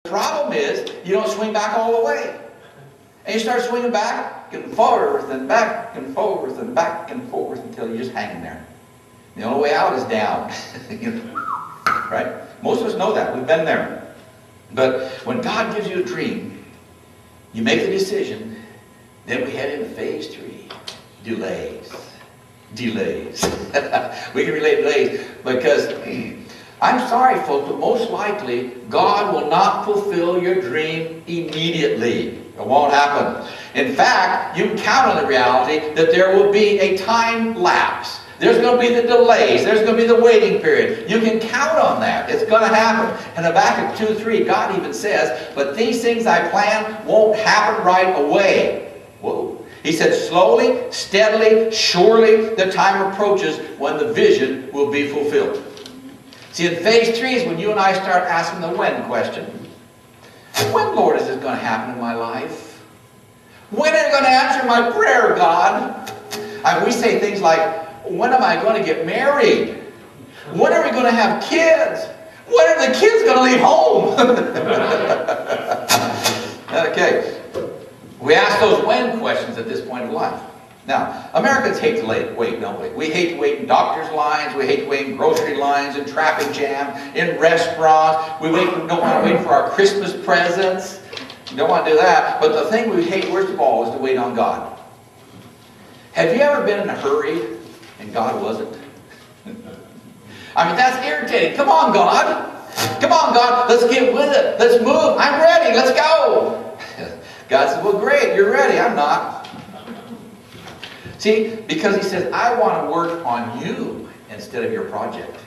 problem is, you don't swing back all the way. And you start swinging back and forth and back and forth and back and forth until you're just hanging there. The only way out is down. Right? Most of us know that. We've been there. But when God gives you a dream, you make the decision, then we head into phase 3. Delays. Delays. We can relate to delays because I'm sorry, folks, but most likely God will not fulfill your dream immediately. It won't happen. In fact, you can count on the reality that there will be a time lapse. There's going to be the delays. There's going to be the waiting period. You can count on that. It's going to happen. In Habakkuk 2:3, God even says, but these things I plan won't happen right away. Whoa. He said, slowly, steadily, surely the time approaches when the vision will be fulfilled. See, in phase 3 is when you and I start asking the when question. When, Lord, is this going to happen in my life? When are you going to answer my prayer, God? We say things like, when am I going to get married? When are we going to have kids? When are the kids going to leave home? Okay. We ask those when questions at this point in life. Now, Americans hate to wait, don't we? We hate to wait in doctor's lines. We hate to wait in grocery lines, in traffic jams, in restaurants. We don't want to wait for our Christmas presents. We don't want to do that. But the thing we hate worst of all is to wait on God. Have you ever been in a hurry and God wasn't? I mean, that's irritating. Come on, God. Come on, God. Let's get with it. Let's move. I'm ready. Let's go. God says, well, great. You're ready. I'm not. See, because he says, I want to work on you instead of your project.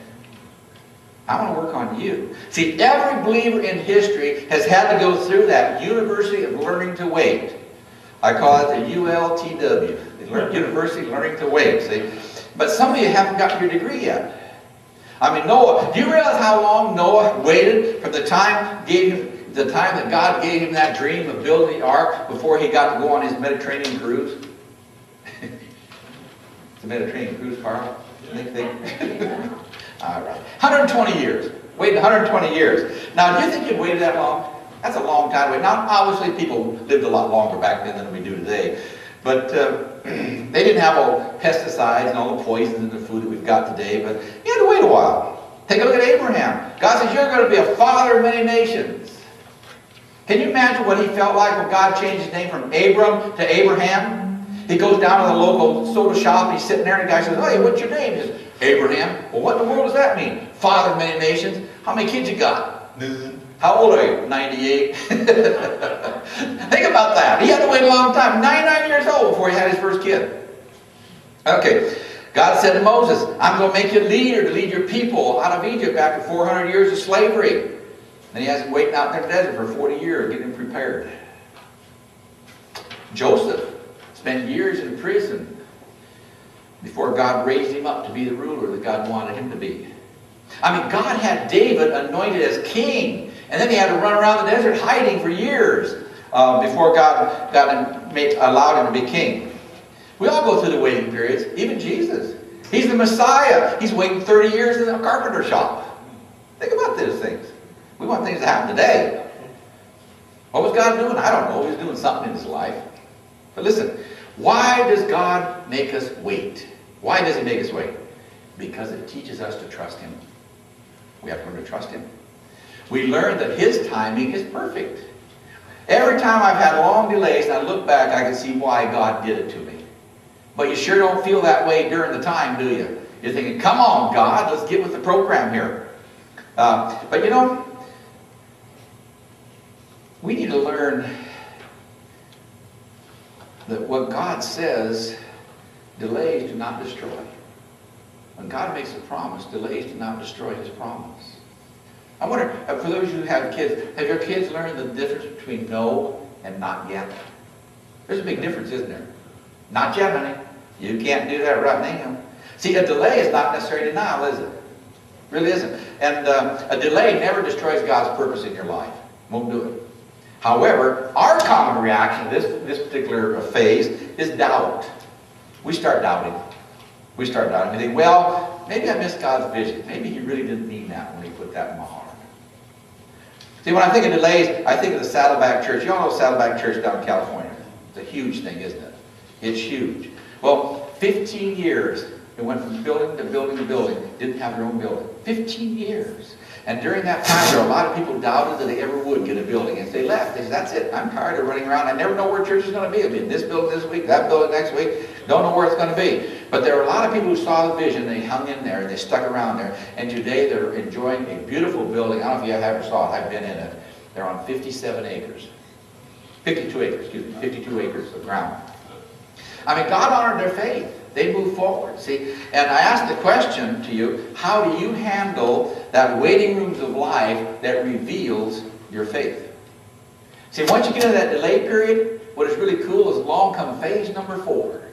I want to work on you. See, every believer in history has had to go through that University of Learning to Wait. I call it the ULTW, the University of Learning to Wait. See, but some of you haven't gotten your degree yet. I mean, Noah, do you realize how long Noah waited from the time that God gave him that dream of building the ark before he got to go on his Mediterranean cruise? The Mediterranean cruise, Carl? All right. 120 years. Waited 120 years. Now, do you think you've waited that long? That's a long time to wait. Now, obviously, people lived a lot longer back then than we do today. But they didn't have all pesticides and all the poisons in the food that we've got today. But you had to wait a while. Take a look at Abraham. God says, you're going to be a father of many nations. Can you imagine what he felt like when God changed his name from Abram to Abraham? He goes down to the local soda shop, and he's sitting there, and the guy says, hey, what's your name? He says, Abraham. Well, what in the world does that mean? Father of many nations. How many kids you got? None. How old are you? 98. Think about that. He had to wait a long time. 99 years old before he had his first kid. Okay. God said to Moses, I'm going to make you a leader to lead your people out of Egypt after 400 years of slavery. And he has him waiting out in the desert for 40 years, getting him prepared. Joseph spent years in prison before God raised him up to be the ruler that God wanted him to be. I mean, God had David anointed as king, and then he had to run around the desert hiding for years before God allowed him to be king. We all go through the waiting periods, even Jesus. He's the Messiah. He's waiting 30 years in a carpenter shop. Think about those things. We want things to happen today. What was God doing? I don't know. He was doing something in his life. But listen, why does God make us wait? Why does he make us wait? Because it teaches us to trust him. We have to learn to trust him. We learn that his timing is perfect. Every time I've had long delays and I look back, I can see why God did it to me. But you sure don't feel that way during the time, do you? You're thinking, come on, God, let's get with the program here. But you know, we need to learn that what God says, delays do not destroy. When God makes a promise, delays do not destroy his promise. I wonder, for those of you who have kids, have your kids learned the difference between no and not yet? There's a big difference, isn't there? Not yet, honey. You can't do that right now. See, a delay is not necessarily denial, is it? It really isn't. And a delay never destroys God's purpose in your life. Won't do it. However, our common reaction to this particular phase is doubt. We start doubting. We start doubting. We think, well, maybe I missed God's vision. Maybe he really didn't mean that when he put that in my heart. See, when I think of delays, I think of the Saddleback Church. You all know Saddleback Church down in California. It's a huge thing, isn't it? It's huge. Well, 15 years, it went from building to building to building. Didn't have their own building. 15 years. And during that time, there were a lot of people doubted that they ever would get a building. And they left. They said, that's it. I'm tired of running around. I never know where church is going to be. It'll be in this building this week, that building next week. Don't know where it's going to be. But there were a lot of people who saw the vision. They hung in there. And they stuck around there. And today, they're enjoying a beautiful building. I don't know if you ever saw it. I've been in it. They're on 57 acres. 52 acres, excuse me. 52 acres of ground. I mean, God honored their faith. They moved forward, see? And I asked the question to you, how do you handle that waiting rooms of life that reveals your faith? See, once you get into that delay period, what is really cool is along come phase number 4.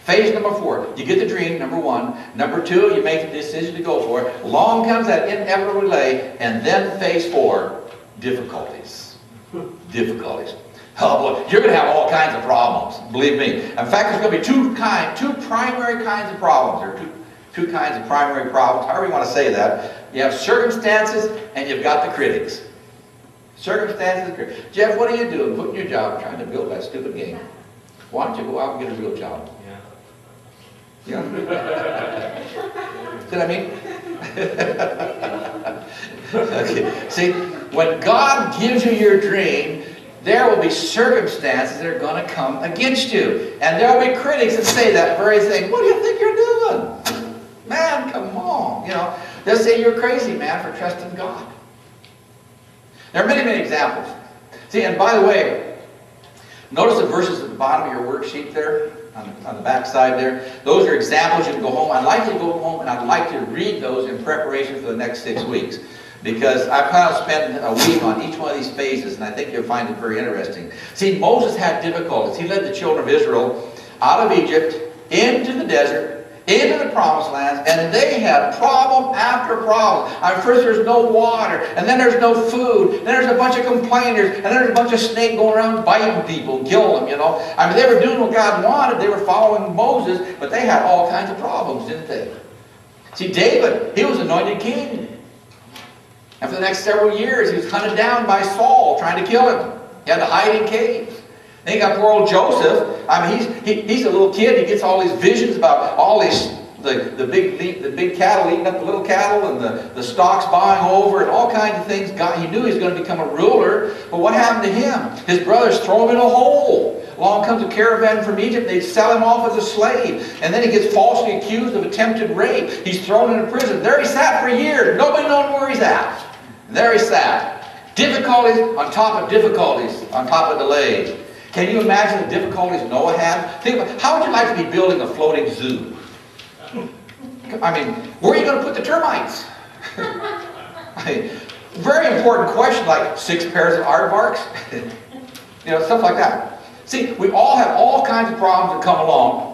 Phase number 4, you get the dream, number 1. Number 2, you make the decision to go for it. Along comes that inevitable delay, and then phase 4, difficulties. Difficulties. Oh boy, you're going to have all kinds of problems, believe me. In fact, there's going to be two primary kinds of problems, or two kinds of primary problems, however you want to say that. You have circumstances, and you've got the critics. Circumstances and critics. Jeff, what are you doing? Putting your job trying to build that stupid game. Why don't you go out and get a real job? Yeah. See what I mean? Okay. See, when God gives you your dream, there will be circumstances that are going to come against you. And there will be critics that say that very thing. What do you think you're doing? Man, come on. You know, they'll say you're crazy, man, for trusting God. There are many, many examples. See, and by the way, notice the verses at the bottom of your worksheet there, on the back side there. Those are examples you can go home. I'd like you to go home and I'd like to read those in preparation for the next 6 weeks. Because I plan to spend a week on each one of these phases, and I think you'll find it very interesting. See, Moses had difficulties. He led the children of Israel out of Egypt, into the desert, into the promised land, and they had problem after problem. First there's no water, and then there's no food, then there's a bunch of complainers, and then there's a bunch of snakes going around biting people, killing them, you know. I mean, they were doing what God wanted. They were following Moses, but they had all kinds of problems, didn't they? See, David, he was anointed king. And for the next several years, he was hunted down by Saul, trying to kill him. He had to hide in caves. Then you got poor old Joseph. I mean, he's a little kid. He gets all these visions about all these the big cattle eating up the little cattle, and the stocks buying over, and all kinds of things. He knew he was going to become a ruler. But what happened to him? His brothers throw him in a hole. Along comes a caravan from Egypt. They sell him off as a slave. And then he gets falsely accused of attempted rape. He's thrown into prison. There he sat for years. Nobody knows where he's at. There he sat. Difficulties on top of difficulties on top of delays. Can you imagine the difficulties Noah had? Think about, how would you like to be building a floating zoo? I mean, where are you going to put the termites? I mean, very important question, like 6 pairs of aardvarks. You know, stuff like that. See, we all have all kinds of problems that come along.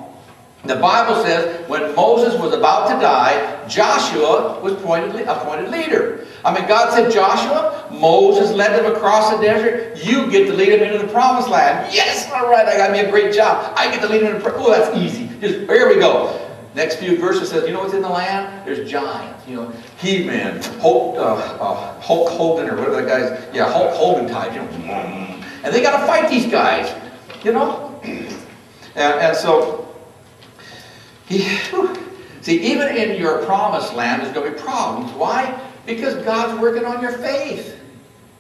The Bible says when Moses was about to die, Joshua was appointed leader. I mean, God said, Joshua, Moses led them across the desert. You get to lead them into the promised land. Yes, all right, I got me a great job. I get to lead them into oh, that's easy. Just, here we go. Next few verses says, you know what's in the land? There's giants. You know, He-Man, Hulk Hogan, or whatever that guy's, yeah, Hulk Hogan type. You know, and they got to fight these guys. You know, and so. See, even in your promised land, there's going to be problems. Why? Because God's working on your faith.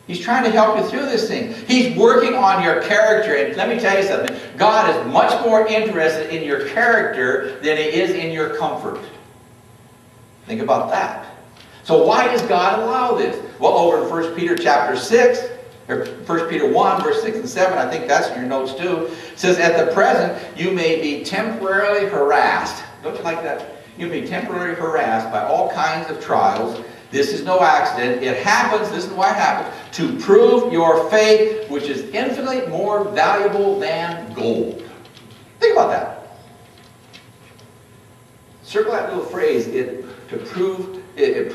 He's trying to help you through this thing. He's working on your character. And let me tell you something. God is much more interested in your character than He is in your comfort. Think about that. So why does God allow this? Well, over in 1 Peter chapter 6, or 1 Peter 1, verse 6 and 7, I think that's in your notes too. It says, at the present, you may be temporarily harassed. Don't you like that? You may be temporarily harassed by all kinds of trials. This is no accident. It happens, this is why it happens, to prove your faith, which is infinitely more valuable than gold. Think about that. Circle that little phrase, to prove it